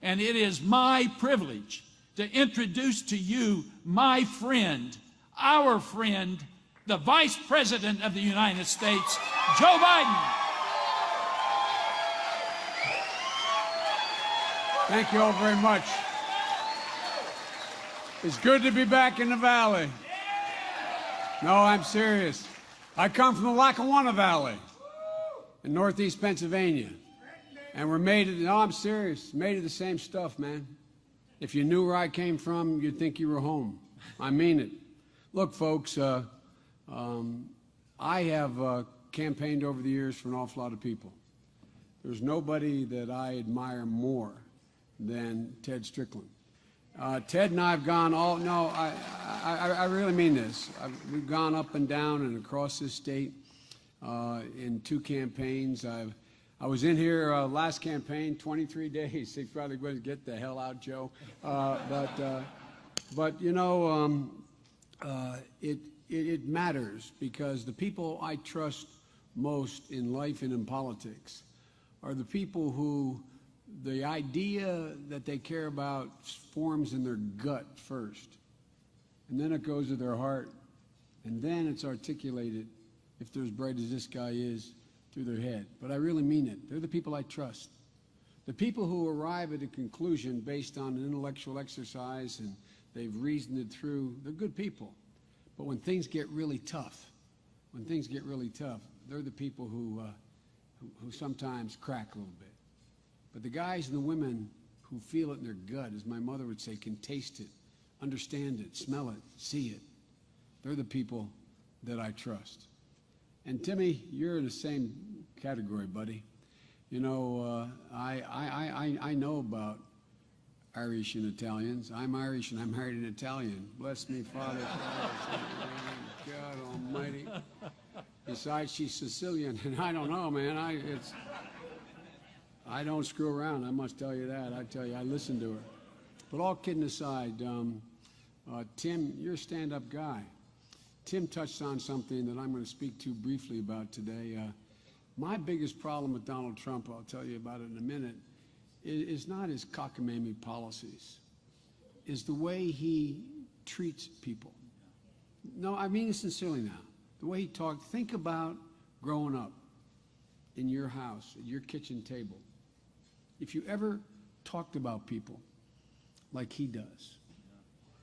and it is my privilege to introduce to you my friend, our friend, the Vice President of the United States, Joe Biden. Thank you all very much. It's good to be back in the Valley. No, I'm serious. I come from the Lackawanna Valley in northeast Pennsylvania. And we're made of, no, I'm serious, made of the same stuff, man. If you knew where I came from, you'd think you were home. I mean it. Look, folks, I have campaigned over the years for an awful lot of people. There's nobody that I admire more than Ted Strickland. Ted and I have gone all, no, I really mean this. We've gone up and down and across this state in 2 campaigns. I was in here last campaign, 23 days. They probably wouldn't get the hell out, Joe. But you know, it matters because the people I trust most in life and in politics are the people who the idea that they care about forms in their gut first, and then it goes to their heart, and then it's articulated, if they're as bright as this guy is, through their head. But I really mean it. They're the people I trust. The people who arrive at a conclusion based on an intellectual exercise and they've reasoned it through, they're good people. But when things get really tough, they're the people who sometimes crack a little bit. But the guys and the women who feel it in their gut, as my mother would say, can taste it, understand it, smell it, see it, they're the people that I trust. And Timmy, you're in the same category, buddy. You know, I know about Irish and Italians. I'm Irish and I married an Italian. Bless me, Father. God Almighty. Besides, she's Sicilian, and I don't know, man. I don't screw around. I must tell you that. I tell you, I listen to her. But all kidding aside, Tim, you're a stand-up guy. Tim touched on something that I'm going to speak to briefly about today. My biggest problem with Donald Trump, I'll tell you about it in a minute, is not his cockamamie policies, is the way he treats people. No, I mean it sincerely now. The way he talked, think about growing up in your house, at your kitchen table. If you ever talked about people like he does,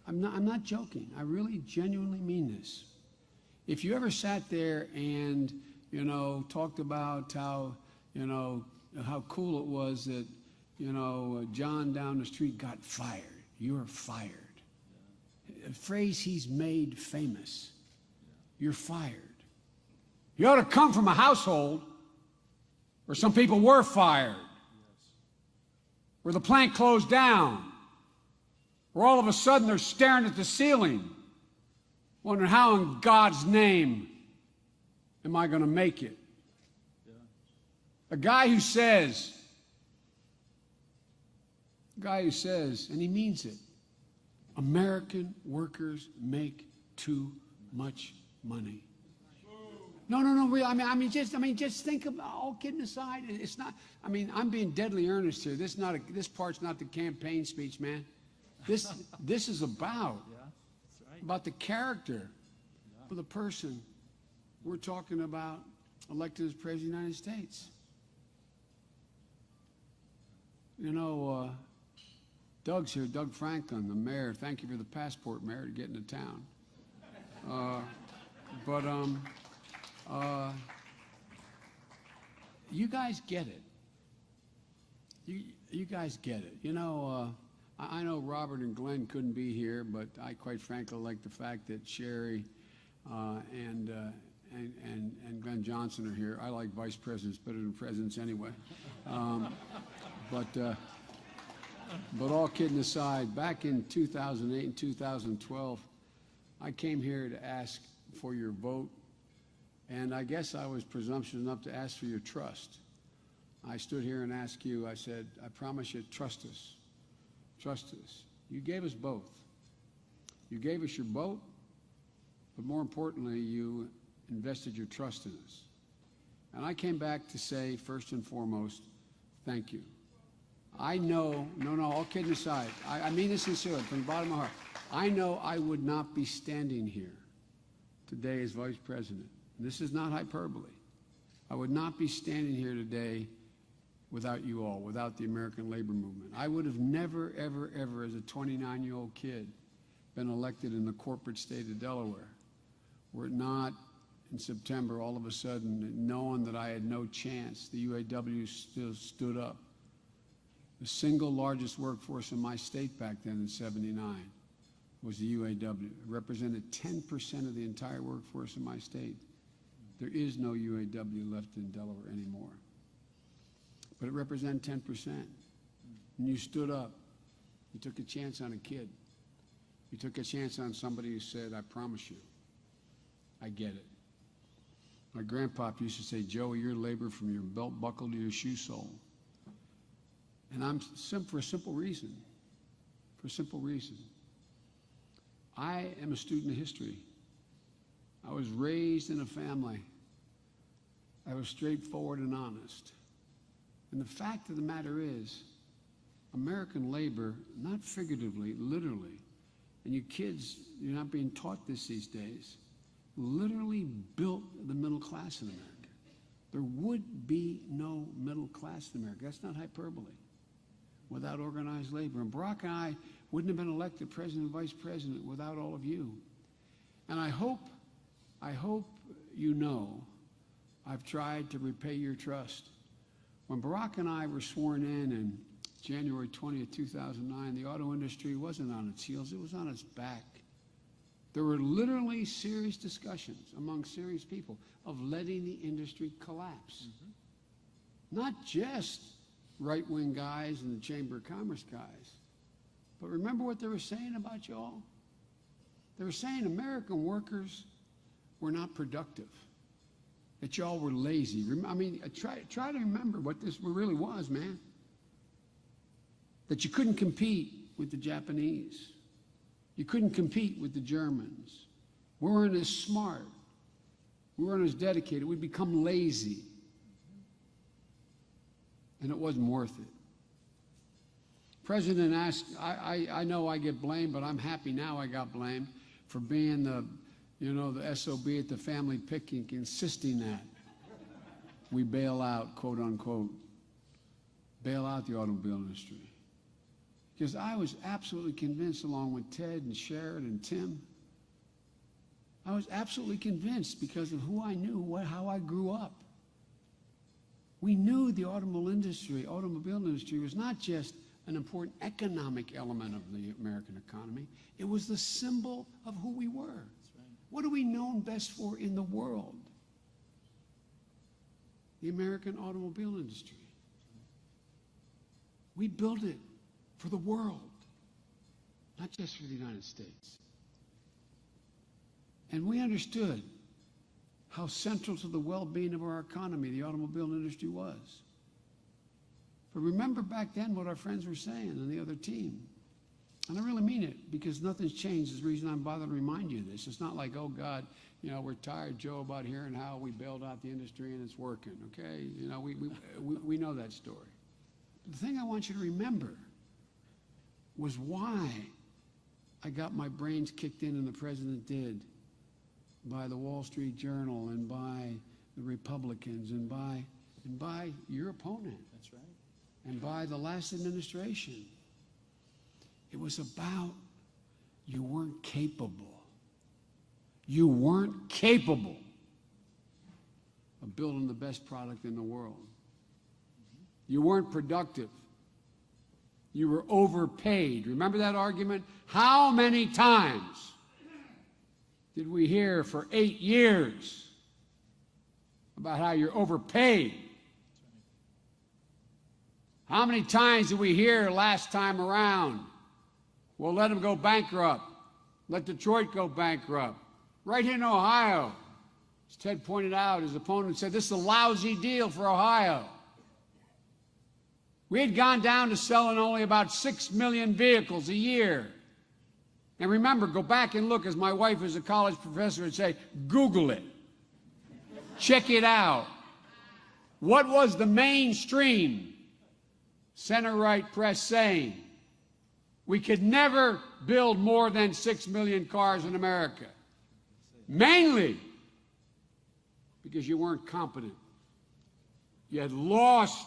I'm not joking. I really genuinely mean this. If you ever sat there and, you know, talked about how, you know, how cool it was that, you know, John down the street got fired. You're fired. A phrase he's made famous. You're fired. You ought to come from a household where some people were fired, where the plant closed down, where all of a sudden they're staring at the ceiling, wondering how in God's name am I going to make it? A guy who says, and he means it, American workers make too much money. No, really, I mean, just think about, all kidding aside, it's not, I mean, I'm being deadly earnest here. This part's not the campaign speech, man. This is about the character of the person we're talking about elected as President of the United States. You know, Doug's here, Doug Franklin, the mayor. Thank you for the passport, Mayor, to get into town. You guys get it. You guys get it. You know, I know Robert and Glenn couldn't be here, but I quite frankly like the fact that Sherry and Glenn Johnson are here. I like vice presidents better than presidents anyway. But all kidding aside, back in 2008 and 2012, I came here to ask for your vote, and I guess I was presumptuous enough to ask for your trust. I stood here and asked you, I said, I promise you, trust us. Trust us. You gave us both. You gave us your vote, but more importantly, you invested your trust in us. And I came back to say, first and foremost, thank you. I know, no, all kidding aside, I mean this sincerely, from the bottom of my heart. I know I would not be standing here today as Vice President. And this is not hyperbole. I would not be standing here today without you all, without the American labor movement. I would have never, ever, ever, as a 29-year-old kid, been elected in the corporate state of Delaware, were it not in September, all of a sudden, knowing that I had no chance, the UAW still stood up. The single largest workforce in my state back then in '79 was the UAW. It represented 10% of the entire workforce in my state. There is no UAW left in Delaware anymore. But it represented 10%. And you stood up. You took a chance on a kid. You took a chance on somebody who said, I promise you, I get it. My grandpa used to say, Joey, you're labor from your belt buckle to your shoe sole. And I'm for a simple reason. For a simple reason. I am a student of history. I was raised in a family. I was straightforward and honest. And the fact of the matter is, American labor, not figuratively, literally, and you kids, you're not being taught this these days, literally built the middle class in America. There would be no middle class in America. That's not hyperbole. Without organized labor. And Barack and I wouldn't have been elected president and vice president without all of you. And I hope you know I've tried to repay your trust. When Barack and I were sworn in January 20th, 2009, the auto industry wasn't on its heels, it was on its back. There were literally serious discussions among serious people of letting the industry collapse. Not just right-wing guys and the Chamber of Commerce guys. But remember what they were saying about y'all? They were saying American workers were not productive, that y'all were lazy. I mean, try to remember what this really was, man. That you couldn't compete with the Japanese. You couldn't compete with the Germans. We weren't as smart. We weren't as dedicated. We'd become lazy. And it wasn't worth it. President asked, I know I get blamed, but I'm happy now I got blamed for being the SOB at the family picnic, insisting that we bail out, quote unquote, bail out the automobile industry. Because I was absolutely convinced, along with Ted and Sherrod and Tim, I was absolutely convinced because of who I knew, how I grew up. We knew the automobile industry was not just an important economic element of the American economy. It was the symbol of who we were. That's right. What are we known best for in the world? The American automobile industry. We built it for the world, not just for the United States. And we understood how central to the well-being of our economy the automobile industry was. But remember back then what our friends were saying on the other team. And I really mean it, because nothing's changed. It's the reason I'm bothered to remind you of this. It's not like, oh, God, we're tired, Joe, about hearing how we bailed out the industry and it's working, okay? We know that story. The thing I want you to remember was why I got my brains kicked in, and the president did, by the Wall Street Journal and by the Republicans and by your opponent. That's right. And by the last administration. It was about you weren't capable. You weren't capable of building the best product in the world. You weren't productive. You were overpaid. Remember that argument? How many times did we hear for 8 years about how you're overpaid? How many times did we hear last time around, well, let them go bankrupt. Let Detroit go bankrupt. Right here in Ohio, as Ted pointed out, his opponent said, this is a lousy deal for Ohio. We had gone down to selling only about 6 million vehicles a year. And remember, go back and look, as my wife was a college professor would say, Google it. Check it out. What was the mainstream center-right press saying we could never build more than 6 million cars in America, mainly because you weren't competent. You had lost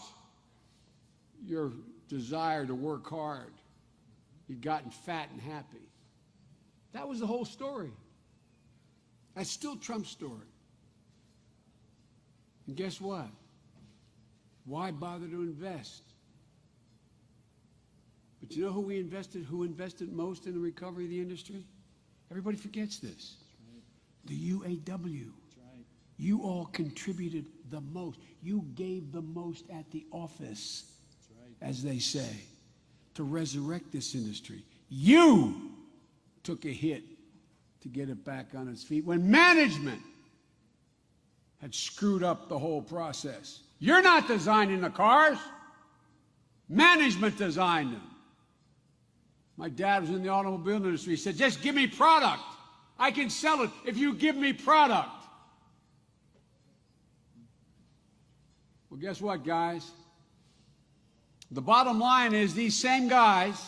your desire to work hard. You'd gotten fat and happy. That was the whole story. That's still Trump's story. And guess what? Why bother to invest? But you know who invested most in the recovery of the industry? Everybody forgets this. The UAW. You all contributed the most. You gave the most at the office, as they say, to resurrect this industry. You took a hit to get it back on its feet when management had screwed up the whole process. You're not designing the cars. Management designed them. My dad was in the automobile industry. He said, just give me product. I can sell it if you give me product. Well, guess what, guys? The bottom line is these same guys,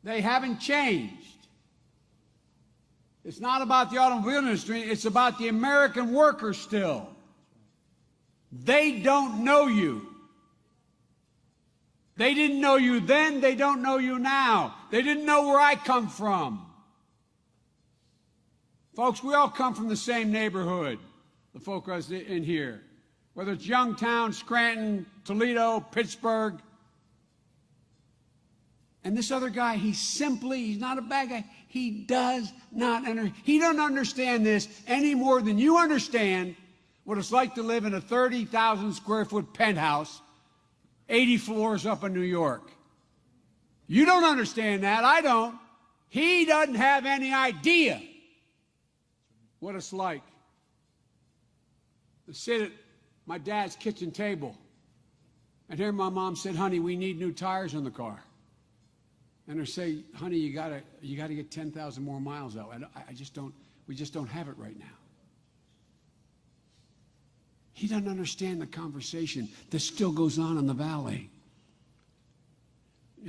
they haven't changed. It's not about the automobile industry. It's about the American worker still. They don't know you. They didn't know you then. They don't know you now. They didn't know where I come from. Folks, we all come from the same neighborhood, the folk in here. Whether it's Youngtown, Scranton, Toledo, Pittsburgh. And this other guy, he's not a bad guy. He don't understand this any more than you understand what it's like to live in a 30,000 square foot penthouse, 80 floors up in New York. You don't understand that. I don't. He doesn't have any idea what it's like to sit at my dad's kitchen table and hear my mom said, honey, we need new tires on the car. And her say, honey, you gotta get 10,000 more miles out. We just don't have it right now. He doesn't understand the conversation that still goes on in the valley.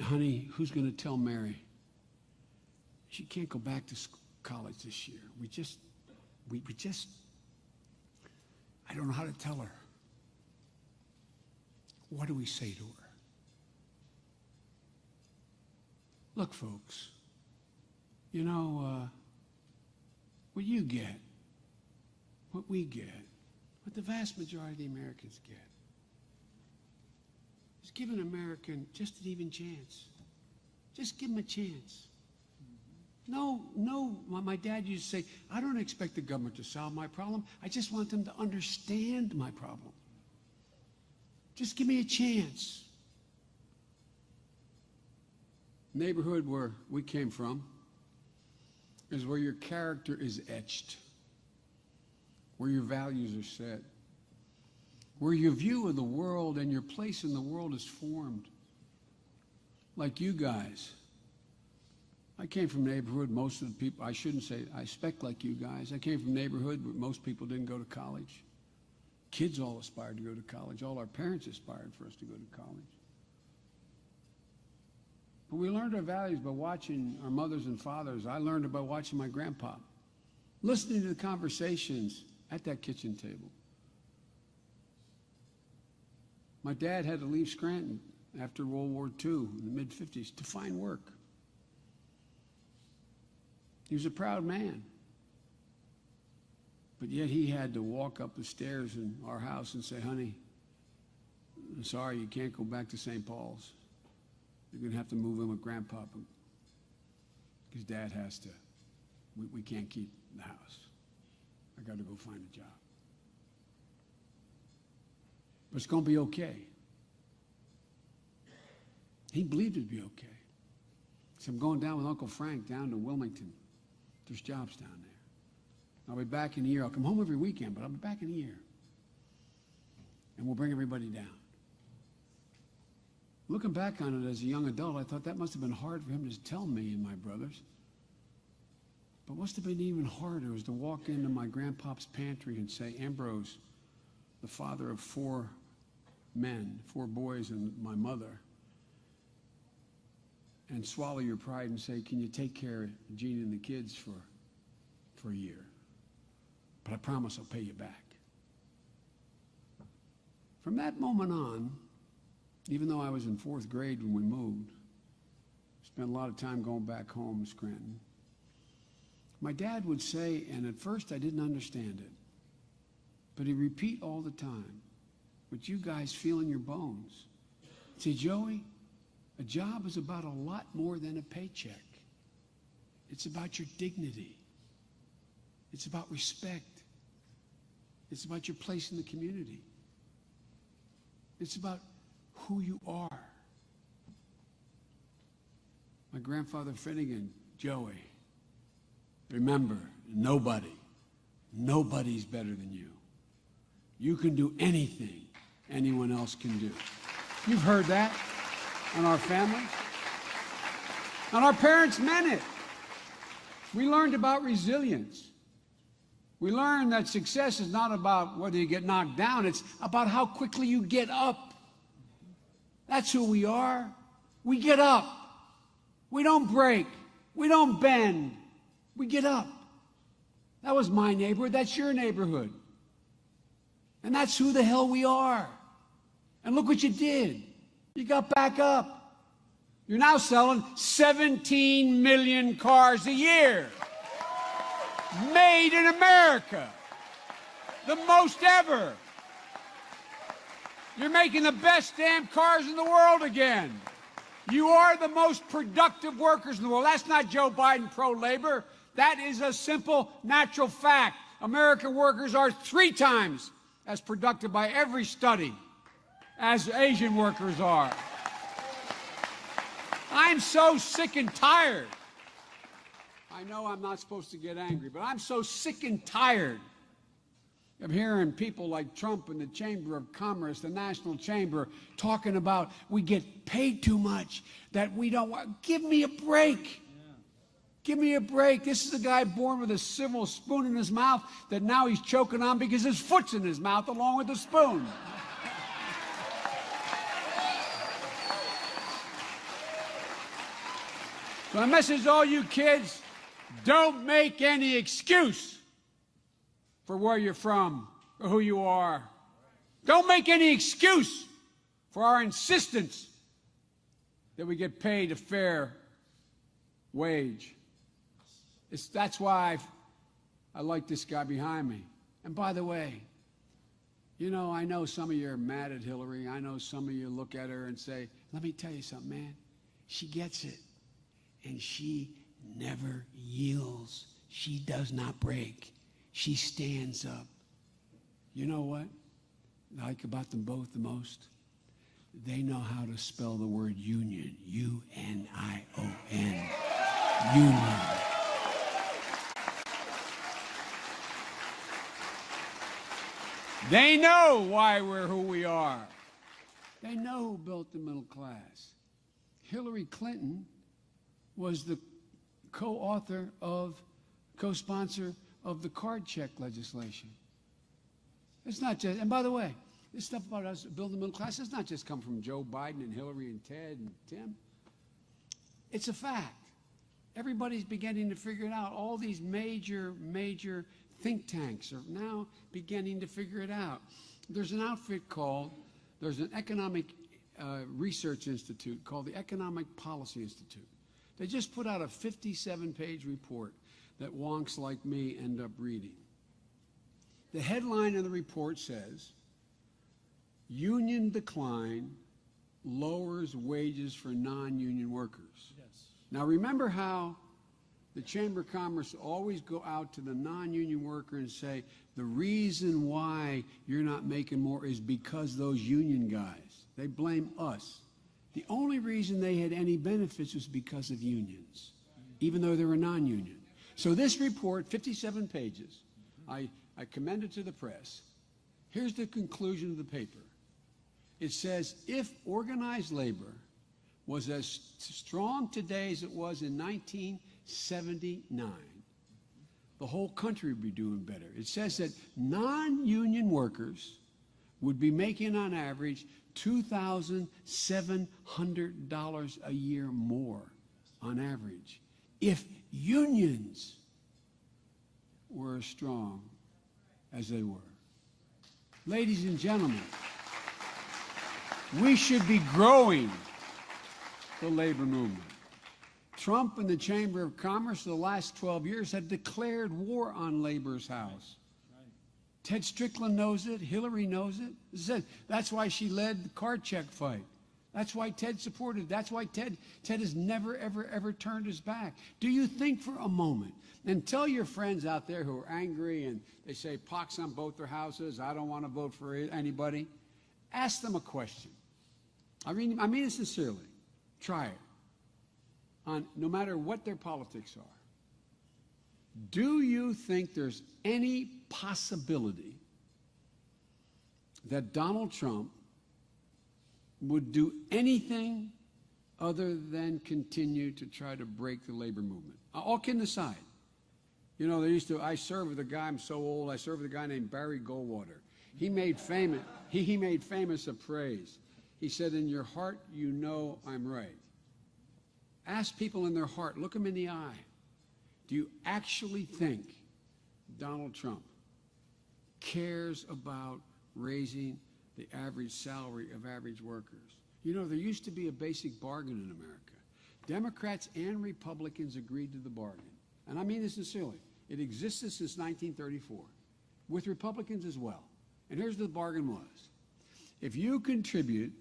Honey, who's going to tell Mary? She can't go back to college this year. I don't know how to tell her. What do we say to her? Look, folks, you know, what you get, what we get, what the vast majority of the Americans get, is give an American just an even chance. Just give him a chance. No, my dad used to say, I don't expect the government to solve my problem. I just want them to understand my problem. Just give me a chance. Neighborhood where we came from is where your character is etched, where your values are set, where your view of the world and your place in the world is formed. Like you guys. I came from a neighborhood, most of the people, I shouldn't say, I expect like you guys. I came from a neighborhood where most people didn't go to college. Kids all aspired to go to college. All our parents aspired for us to go to college. But we learned our values by watching our mothers and fathers. I learned about watching my grandpa, listening to the conversations at that kitchen table. My dad had to leave Scranton after World War II in the mid-50s to find work. He was a proud man. But yet he had to walk up the stairs in our house and say, honey, I'm sorry, you can't go back to St. Paul's. You're going to have to move in with Grandpa because Dad has to. We can't keep the house. I got to go find a job. But it's going to be okay. He believed it'd be okay. So I'm going down with Uncle Frank down to Wilmington. There's jobs down there. I'll be back in a year. I'll come home every weekend, but I'll be back in a year. And we'll bring everybody down. Looking back on it as a young adult, I thought that must have been hard for him to tell me and my brothers. But what must have been even harder was to walk into my grandpa's pantry and say, Ambrose, the father of 4 men, 4 boys and my mother, and swallow your pride and say, can you take care of Gina and the kids for a year? But I promise I'll pay you back. From that moment on, even though I was in 4th grade when we moved, spent a lot of time going back home to Scranton, my dad would say, and at first I didn't understand it, but he'd repeat all the time, what you guys feel in your bones. He'd say, Joey, a job is about a lot more than a paycheck. It's about your dignity. It's about respect. It's about your place in the community. It's about who you are. My grandfather Finnegan, Joey, remember, nobody's better than you. You can do anything anyone else can do. You've heard that in our families. And our parents meant it. We learned about resilience. We learned that success is not about whether you get knocked down, it's about how quickly you get up. That's who we are. We get up. We don't break. We don't bend. We get up. That was my neighborhood. That's your neighborhood. And that's who the hell we are. And look what you did. You got back up. You're now selling 17 million cars a year. Made in America. The most ever. You're making the best damn cars in the world again. You are the most productive workers in the world. That's not Joe Biden pro-labor. That is a simple, natural fact. American workers are 3 times as productive by every study as Asian workers are. I'm so sick and tired. I know I'm not supposed to get angry, but I'm so sick and tired of hearing people like Trump in the Chamber of Commerce, the National Chamber, talking about we get paid too much, that we don't want. Give me a break. Give me a break. This is a guy born with a silver spoon in his mouth that now he's choking on because his foot's in his mouth along with the spoon. So my message to all you kids, don't make any excuse for where you're from or who you are. Don't make any excuse for our insistence that we get paid a fair wage. That's why I like this guy behind me. And by the way, you know, I know some of you are mad at Hillary. I know some of you look at her and say, let me tell you something, man. She gets it. And she never yields. She does not break. She stands up. You know what I like about them both the most? They know how to spell the word union. U-N-I-O-N. Union. They know why we're who we are. They know who built the middle class. Hillary Clinton was the co-sponsor of the card check legislation. It's not just, and by the way, this stuff about us building the middle class does not just come from Joe Biden and Hillary and Ted and Tim. It's a fact. Everybody's beginning to figure it out. All these major think tanks are now beginning to figure it out. There's an there's an economic research institute called the Economic Policy Institute. They just put out a 57-page report that wonks like me end up reading. The headline of the report says, union decline lowers wages for non-union workers. Yes. Now remember how the Chamber of Commerce always go out to the non-union worker and say, the reason why you're not making more is because those union guys. They blame us. The only reason they had any benefits was because of unions, even though they were non-union. So this report, 57 pages, I commend it to the press. Here's the conclusion of the paper. It says, if organized labor was as strong today as it was in 1979, the whole country would be doing better. It says that non-union workers would be making on average $2,700 a year more on average if unions were as strong as they were. Ladies and gentlemen, we should be growing the labor movement. Trump and the Chamber of Commerce the last 12 years have declared war on labor's house. Ted Strickland knows it. Hillary knows it. That's why she led the card check fight. That's why Ted supported. That's why Ted has never, ever, ever turned his back. Do you think for a moment, and tell your friends out there who are angry and they say, pox on both their houses, I don't want to vote for anybody, ask them a question. I mean it sincerely. Try it. No matter what their politics are. Do you think there's any possibility that Donald Trump would do anything other than continue to try to break the labor movement? All kidding aside. You know, I served with a guy, I'm so old, I served with a guy named Barry Goldwater. He made famous a phrase. He said, in your heart, you know I'm right. Ask people in their heart, look them in the eye. Do you actually think Donald Trump cares about raising the average salary of average workers? You know, there used to be a basic bargain in America. Democrats and Republicans agreed to the bargain. And I mean this sincerely. It existed since 1934, with Republicans as well. And here's what the bargain was. If you contribute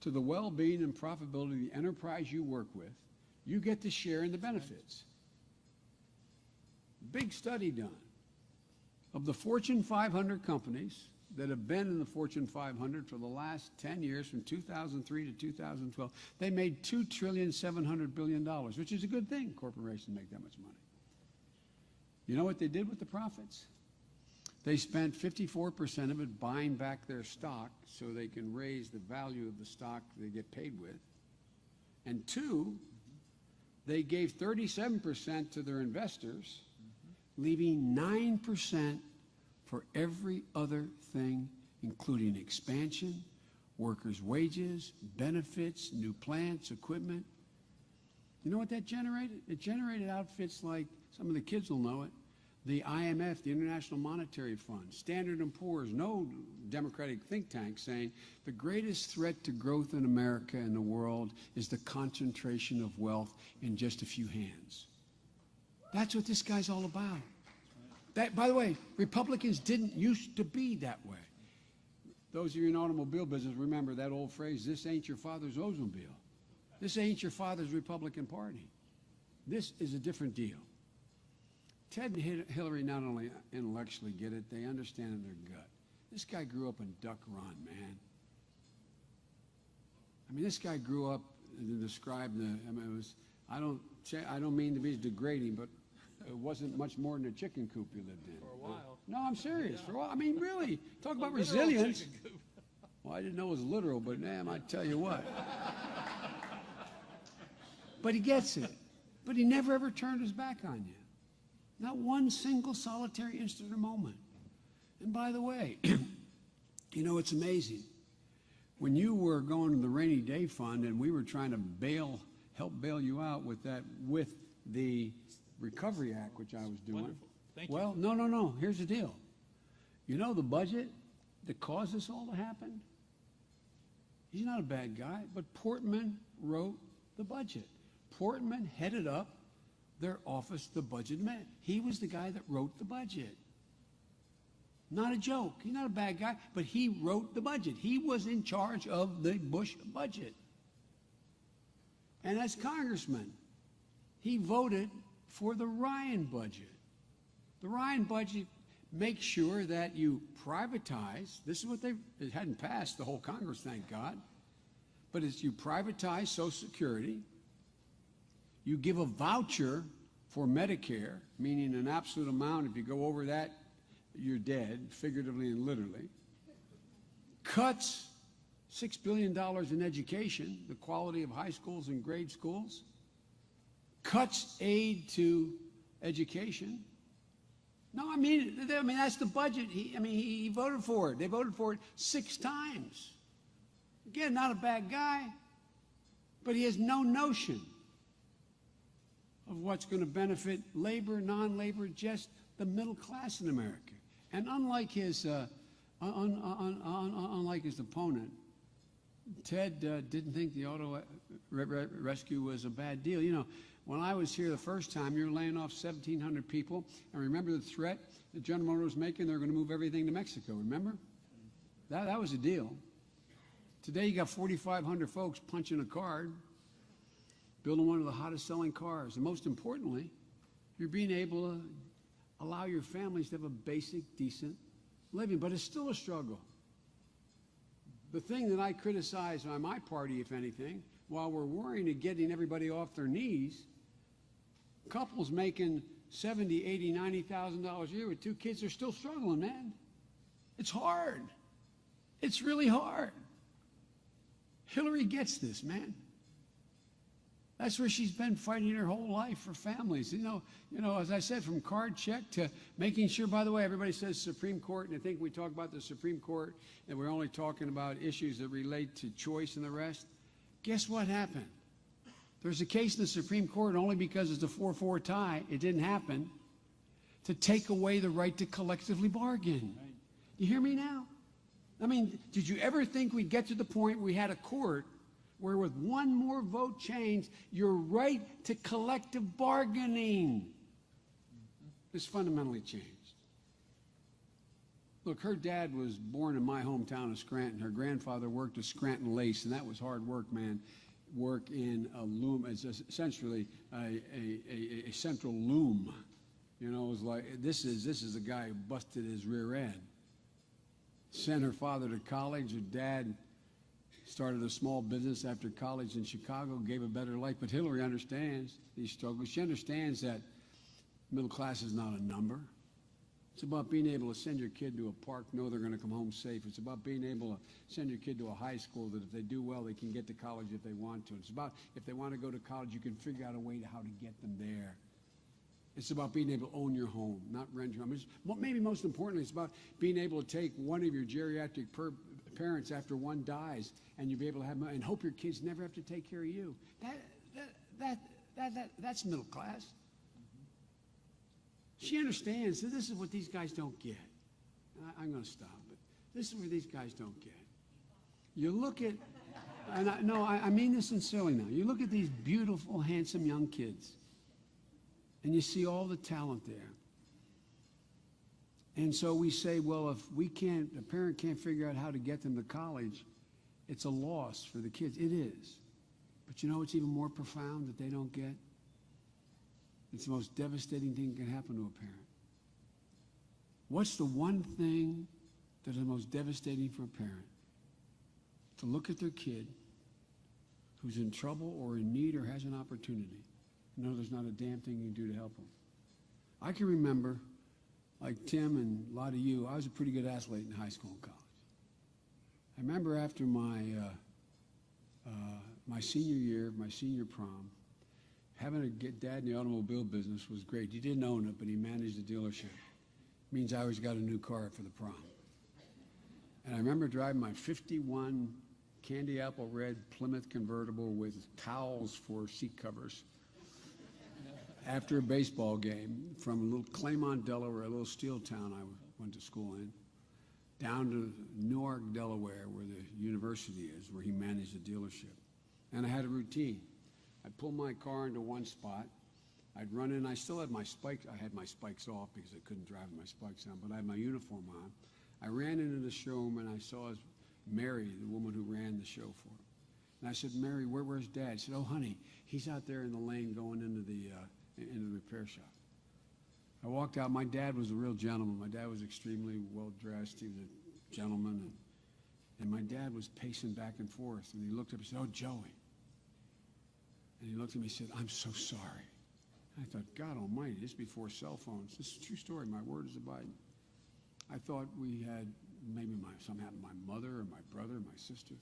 to the well-being and profitability of the enterprise you work with, you get to share in the benefits. Big study done. Of the Fortune 500 companies that have been in the Fortune 500 for the last 10 years, from 2003 to 2012, they made $2.7 trillion, which is a good thing, corporations make that much money. You know what they did with the profits? They spent 54% of it buying back their stock so they can raise the value of the stock they get paid with. And two, they gave 37% to their investors, leaving 9% for every other thing, including expansion, workers' wages, benefits, new plants, equipment. You know what that generated? It generated outfits like, some of the kids will know it, the IMF, the International Monetary Fund, Standard & Poor's, no Democratic think tank, saying the greatest threat to growth in America and the world is the concentration of wealth in just a few hands. That's what this guy's all about. That, by the way, Republicans didn't used to be that way. Those of you in automobile business remember that old phrase, this ain't your father's Oldsmobile. This ain't your father's Republican Party. This is a different deal. Ted and Hillary not only intellectually get it, they understand in their gut. This guy grew up in Duck Run, man. I mean, this guy grew up to describe I don't mean to be degrading, but it wasn't much more than a chicken coop you lived in. For a while. No, I'm serious. Yeah. For a while. I mean, really. Talk about resilience. Well, I didn't know it was literal, but damn, I tell you what. But he gets it. But he never ever turned his back on you. Not one single solitary instant or moment. And by the way, you know, it's amazing. When you were going to the rainy day fund and we were trying to help bail you out with the Recovery Act, which I was doing. Wonderful. Thank you. Well, no. Here's the deal. You know the budget that caused this all to happen? He's not a bad guy, but Portman wrote the budget. Portman headed up their office, the budget man. He was the guy that wrote the budget. Not a joke. He's not a bad guy, but he wrote the budget. He was in charge of the Bush budget. And as congressman, he voted for the Ryan budget. The Ryan budget makes sure that you privatize. This is what it hadn't passed the whole Congress, thank God. But it's you privatize Social Security. You give a voucher for Medicare, meaning an absolute amount. If you go over that, you're dead, figuratively and literally. Cuts $6 billion in education, the quality of high schools and grade schools. Cuts aid to education. No, I mean that's the budget. He voted for it. They voted for it 6 times. Again, not a bad guy, but he has no notion of what's going to benefit labor, non-labor, just the middle class in America. And unlike his opponent, Ted didn't think the auto rescue was a bad deal. You know, when I was here the first time, you were laying off 1,700 people. And remember the threat that General Motors was making? They were going to move everything to Mexico, remember? That was a deal. Today you got 4,500 folks punching a card, building one of the hottest selling cars. And most importantly, you're being able to allow your families to have a basic, decent living. But it's still a struggle. The thing that I criticize on my party, if anything, while we're worrying of getting everybody off their knees, couples making $70,000, $80,000, $90,000 a year with 2 kids are still struggling, man. It's hard. It's really hard. Hillary gets this, man. That's where she's been fighting her whole life for families. You know, as I said, from card check to making sure, by the way, everybody says Supreme Court, and I think we talk about the Supreme Court, and we're only talking about issues that relate to choice and the rest. Guess what happened? There's a case in the Supreme Court only because it's a 4-4 tie. It didn't happen to take away the right to collectively bargain. Right. You hear me now? I mean, did you ever think we'd get to the point where we had a court where with one more vote change, your right to collective bargaining is fundamentally changed? Look, her dad was born in my hometown of Scranton. Her grandfather worked at Scranton Lace, and that was hard work, man. Work in a loom, it's essentially a central loom. You know, it was like, this is a guy who busted his rear end. Sent her father to college. Her dad started a small business after college in Chicago, gave a better life. But Hillary understands these struggles. She understands that middle class is not a number. It's about being able to send your kid to a park, know they're going to come home safe. It's about being able to send your kid to a high school that if they do well, they can get to college if they want to. It's about if they want to go to college, you can figure out a way to how to get them there. It's about being able to own your home, not rent your home. Maybe most importantly, it's about being able to take one of your geriatric parents after one dies, and you'll be able to have and hope your kids never have to take care of you. That's middle class. She understands that this is what these guys don't get. I'm going to stop, but this is what these guys don't get. You look at, and I mean this sincerely now. You look at these beautiful, handsome young kids, and you see all the talent there. And so we say, well, if a parent can't figure out how to get them to college, it's a loss for the kids. It is. But you know what's even more profound that they don't get? It's the most devastating thing that can happen to a parent. What's the one thing that is the most devastating for a parent? To look at their kid who's in trouble or in need or has an opportunity. No, there's not a damn thing you can do to help them. I can remember, like Tim and a lot of you, I was a pretty good athlete in high school and college. I remember after my senior year, my senior prom, having a dad in the automobile business was great. He didn't own it, but he managed the dealership. It means I always got a new car for the prom. And I remember driving my 51 candy apple red Plymouth convertible with towels for seat covers after a baseball game from a little Claymont, Delaware, a little steel town I went to school in, down to Newark, Delaware, where the university is, where he managed the dealership. And I had a routine. I'd pull my car into one spot. I'd run in. I still had my spikes. I had my spikes off because I couldn't drive with my spikes on, but I had my uniform on. I ran into the showroom, and I saw Mary, the woman who ran the show for him. And I said, Mary, where's Dad? She said, oh, honey, he's out there in the lane going into the repair shop. I walked out. My dad was a real gentleman. My dad was extremely well-dressed. He was a gentleman. And my dad was pacing back and forth. And he looked up and said, oh, Joey. And he looked at me and said, I'm so sorry. I thought, God almighty, this is before cell phones. This is a true story. My word is abiding. I thought we had maybe something happened to my mother or my brother or my sister.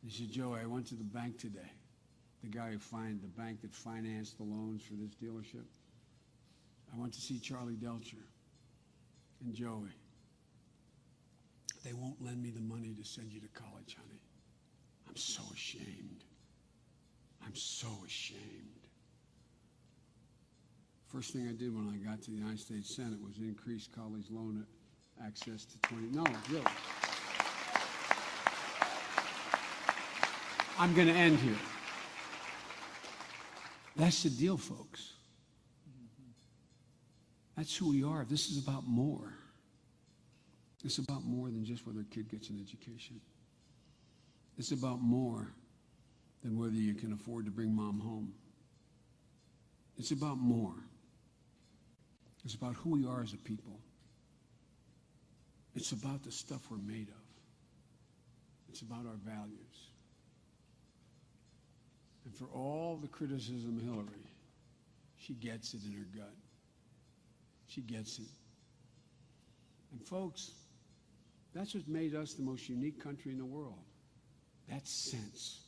And he said, Joey, I went to the bank today. The guy the bank that financed the loans for this dealership. I went to see Charlie Delcher. And Joey, they won't lend me the money to send you to college, honey. I'm so ashamed. I'm so ashamed. First thing I did when I got to the United States Senate was increase college loan access to 20. No, really. I'm going to end here. That's the deal, folks. That's who we are. This is about more. It's about more than just whether a kid gets an education. It's about more than whether you can afford to bring mom home. It's about more. It's about who we are as a people. It's about the stuff we're made of. It's about our values. And for all the criticism of Hillary, she gets it in her gut. She gets it. And folks, that's what made us the most unique country in the world. That sense.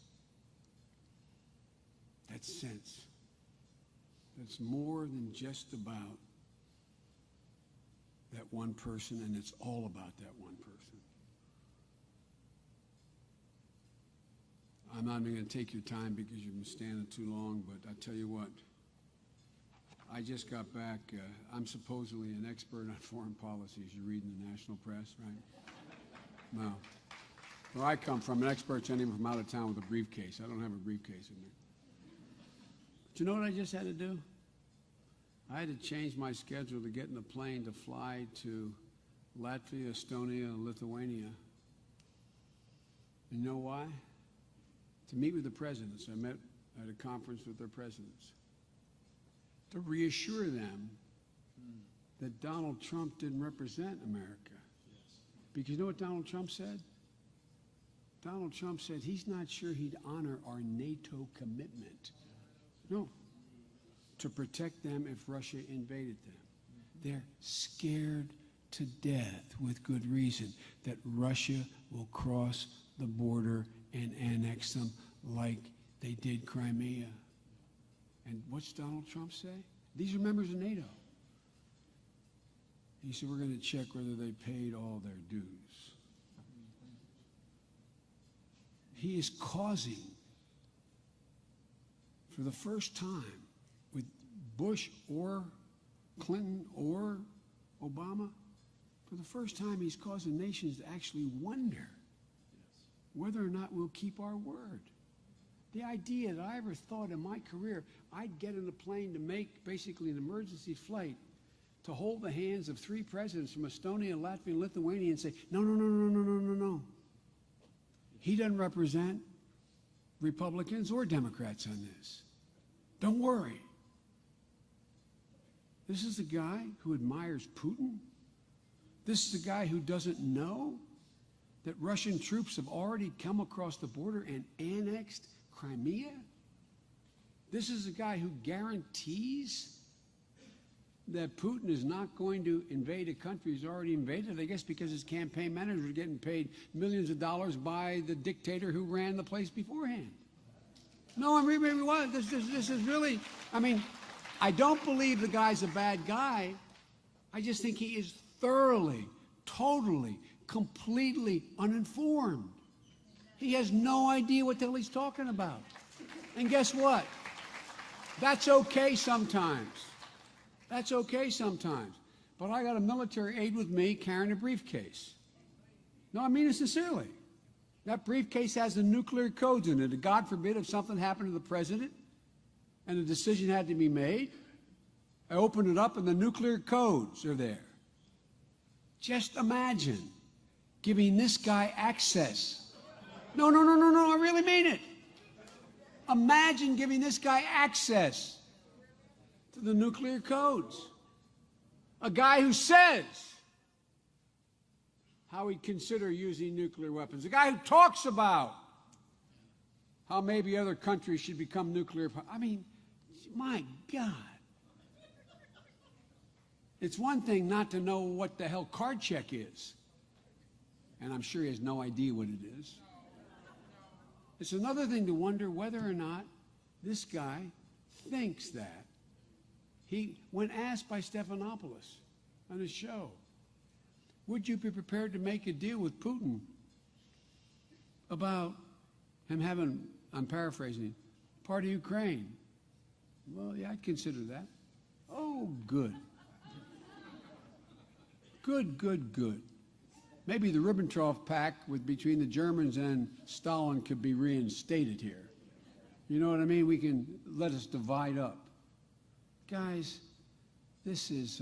That sense. That's more than just about that one person, and it's all about that one person. I'm not even going to take your time because you've been standing too long, but I tell you what, I just got back. I'm supposedly an expert on foreign policy, as you read in the national press, right? No. Where I come from, an expert's anyone from out of town with a briefcase. I don't have a briefcase with me. But you know what I just had to do? I had to change my schedule to get in the plane to fly to Latvia, Estonia, and Lithuania. You know why? To meet with the presidents. I met at a conference with their presidents. To reassure them that Donald Trump didn't represent America. Because you know what Donald Trump said? Donald Trump said he's not sure he'd honor our NATO commitment. No. To protect them if Russia invaded them. They're scared to death, with good reason, that Russia will cross the border and annex them like they did Crimea. And what's Donald Trump say? These are members of NATO. He said, we're going to check whether they paid all their dues. He is causing, for the first time, with Bush or Clinton or Obama, for the first time he's causing nations to actually wonder whether or not we'll keep our word. The idea that I ever thought in my career I'd get in a plane to make basically an emergency flight to hold the hands of 3 presidents from Estonia, Latvia, and Lithuania and say, no, no, no, no, no, no, no, no. He doesn't represent Republicans or Democrats on this. Don't worry. This is the guy who admires Putin. This is the guy who doesn't know that Russian troops have already come across the border and annexed Crimea. This is the guy who guarantees that Putin is not going to invade a country he's already invaded, I guess because his campaign managers are getting paid millions of dollars by the dictator who ran the place beforehand. No, I mean, what? This is really, I mean, I don't believe the guy's a bad guy. I just think he is thoroughly, totally, completely uninformed. He has no idea what the hell he's talking about. And guess what? That's okay sometimes. That's okay sometimes. But I got a military aide with me carrying a briefcase. No, I mean it sincerely. That briefcase has the nuclear codes in it. God forbid if something happened to the president and a decision had to be made, I open it up and the nuclear codes are there. Just imagine giving this guy access. No, no, no, no, no, I really mean it. Imagine giving this guy access to the nuclear codes. A guy who says how he'd consider using nuclear weapons. A guy who talks about how maybe other countries should become nuclear. I mean, my God. It's one thing not to know what the hell card check is. And I'm sure he has no idea what it is. It's another thing to wonder whether or not this guy thinks that. When asked by Stephanopoulos on his show, would you be prepared to make a deal with Putin about him having, I'm paraphrasing, part of Ukraine. Well, yeah, I'd consider that. Oh, good. Good, good, good. Maybe the Ribbentrop Pact between the Germans and Stalin could be reinstated here. You know what I mean? We can let us divide up. Guys, this is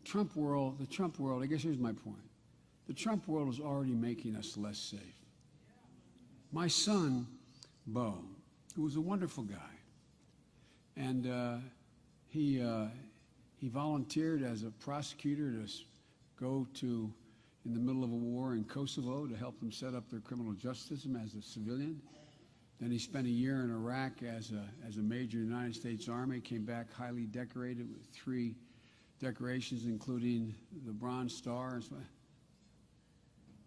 Trump world, the Trump world, I guess here's my point. The Trump world is already making us less safe. My son, Bo, who was a wonderful guy, and he volunteered as a prosecutor to go to, in the middle of a war in Kosovo, to help them set up their criminal justice system as a civilian. Then he spent a year in Iraq as a major in the United States Army, came back highly decorated with 3 decorations, including the Bronze Star. And so.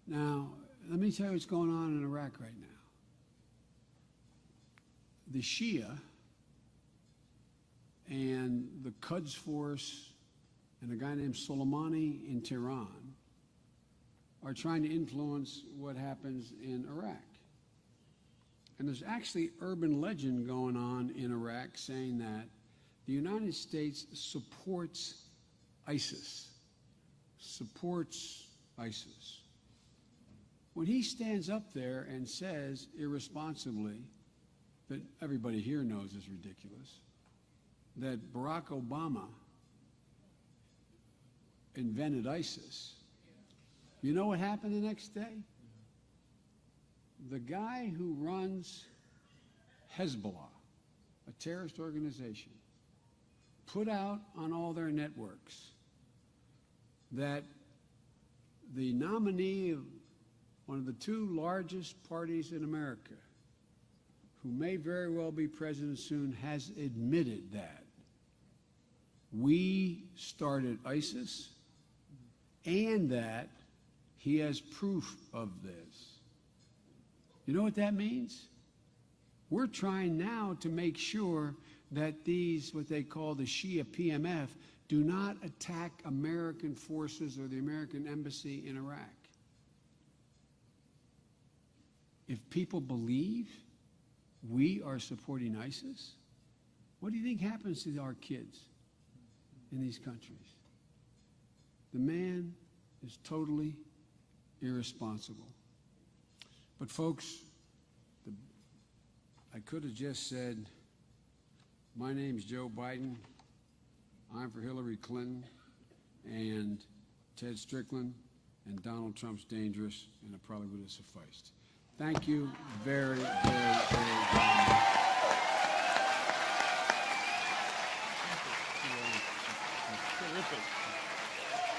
Now, let me tell you what's going on in Iraq right now. The Shia and the Quds Force and a guy named Soleimani in Tehran are trying to influence what happens in Iraq. And there's actually urban legend going on in Iraq saying that the United States supports ISIS. Supports ISIS. When he stands up there and says irresponsibly, that everybody here knows is ridiculous, that Barack Obama invented ISIS, you know what happened the next day? The guy who runs Hezbollah, a terrorist organization, put out on all their networks that the nominee of one of the 2 largest parties in America, who may very well be president soon, has admitted that we started ISIS and that he has proof of this. You know what that means? We're trying now to make sure that these, what they call the Shia PMF, do not attack American forces or the American embassy in Iraq. If people believe we are supporting ISIS, what do you think happens to our kids in these countries? The man is totally irresponsible. But folks, I could have just said, my name's Joe Biden, I'm for Hillary Clinton, and Ted Strickland, and Donald Trump's dangerous, and it probably would have sufficed. Thank you very, very, very much. Terrific.